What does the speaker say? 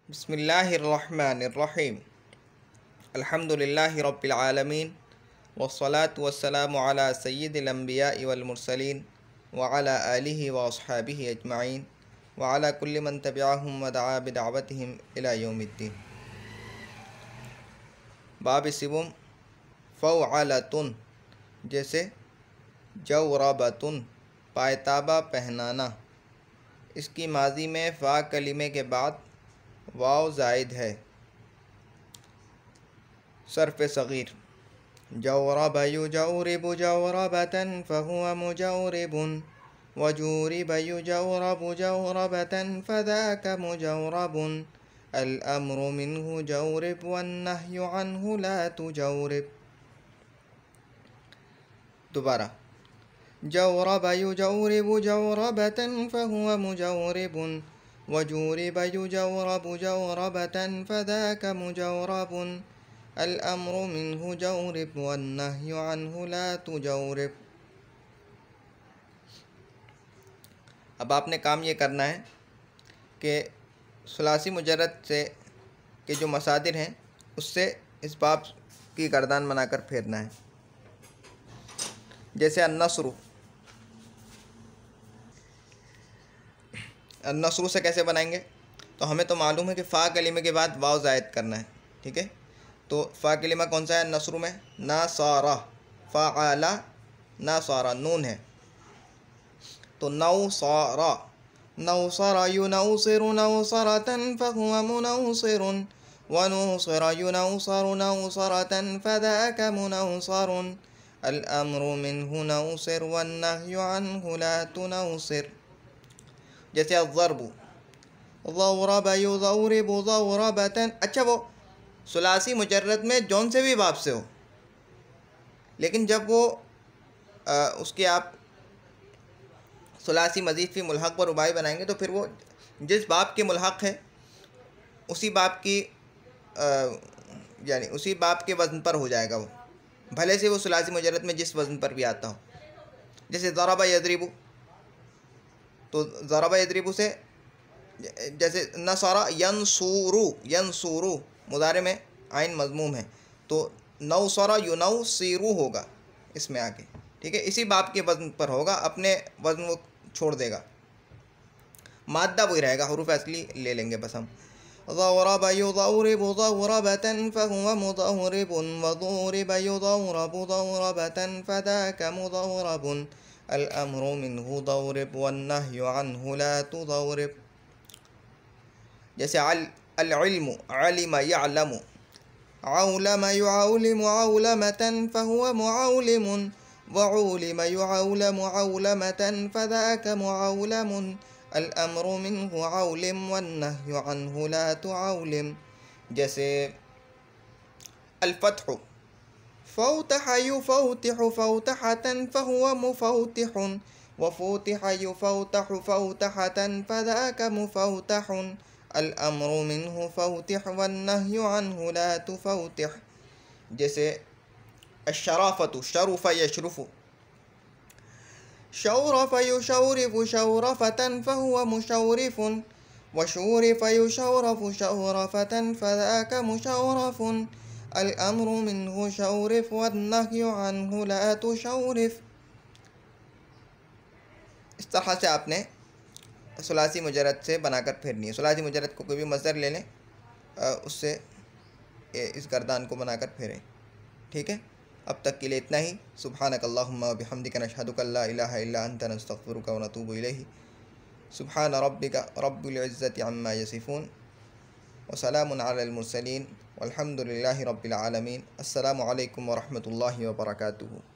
بسم اللہ الرحمن الرحیم الحمد للہ رب العالمین والصلاة والسلام علی سید الانبیاء والمرسلین وعلی آلہ واصحابہ اجمعین وعلی کل من تبعہم ودعا بدعوتہم الی یوم الدین۔ باب سوم فوعلتن، جیسے جوربتن پائتابہ پہنانا، اس کی ماضی میں فا کلمے کے بعد واو زائد ہے۔ صرف صغیر جورب یجورب جوربة فهو مجورب وجورب یجورب جوربة فذاك مجورب الأمر منه جورب والنهي عنه لا تجورب۔ دوبارہ جورب یجورب جوربة فهو مجورب وجورب یجورب جوربة فذاك مجورب الأمر منه جورب والنهي عنه لا تجورب۔ اب آپ نے کام یہ کرنا ہے کہ ثلاثی مجرد سے کے جو مصادر ہیں اس سے اس باب کی گردان بنا کر پھیرنا ہے۔ جیسے النصر سے کیسے بنائیں گے؟ تو ہمیں تو معلوم ہے کہ فا کلمے کے بعد واو زائد کرنا ہے، ٹھیک ہے؟ تو فا کلمہ کون سا ہے نصر میں؟ ناصارہ، فعل ناصارہ، نون ہے تو نوصارہ، نوصر ینوصر نوصرة فهو منوصر ونوصر ینوصر نوصرة فذاك منوصر الأمر منه نوصر والنهي عنه لا تنوصر۔ جیسے الضرب ضورب یضورب ضوربة، اچھا وہ ثلاثی مجرد میں جون سے بھی باب سے ہو، لیکن جب وہ اس کے آپ ثلاثی مزید فی ملحق و رباعی بنائیں گے تو پھر وہ جس باب کے ملحق ہے اسی باب کی یعنی اسی باب کے وزن پر ہو جائے گا، وہ بھلے سے وہ ثلاثی مجرد میں جس وزن پر بھی آتا ہو۔ جیسے ضرب یضرب، تو ضرب یضرب سے جیسے نصر ینصور، ینصور مضارع میں عین مضموم ہے تو نوصر ینوصر ہوگا اس میں آگے، ٹھیک ہے؟ اسی باب کے وزن پر ہوگا، اپنے وزن وہ چھوڑ دے گا، مادہ وہی رہے گا، حروف اصلی لے لیں گے بس ہم۔ ضورب یضورب ضوربة فهو مضورب وضورب یضورب ضوربة فذاك مضورب الأمر منه ضورب والنهي عنه لا تضورب۔ جیسے العلم علم يعلم عولم يعولم عولمة فهو معولم وعولم يعولم عولمة فذاك معولم الأمر منه عولم والنهي عنه لا تعولم۔ جیسے الفتح فوتح يفوتح فوتحة فهو مفوتح وفوتح يفوتح فوتحة فذاك مفوتح الأمر منه فوتح والنهي عنه لا تفوتح۔ جیسے الشرافة شرف يشرف شورف يشورف شورفة فهو مشورف وشورف يشورف شورفة فذاك مشورف الأمر منه شورف والنهي عنه لا تشورف۔ اس طرح سے آپ نے ثلاثی مجرد سے بنا کر پھیرنی ہے۔ ثلاثی مجرد کو کوئی بھی مصدر لے لیں، اس سے اس گردان کو بنا کر پھیریں، ٹھیک ہے؟ اب تک کے لیے اتنا ہی۔ سبحانک اللہم و بحمدک نشہد ان لا الہ الا انت نستغفرک و نتوب الیہ۔ سبحان ربک رب العزة عما یصفون وسلام علی المرسلین والحمد للہ رب العالمین۔ السلام علیکم ورحمۃ اللہ وبرکاتہ۔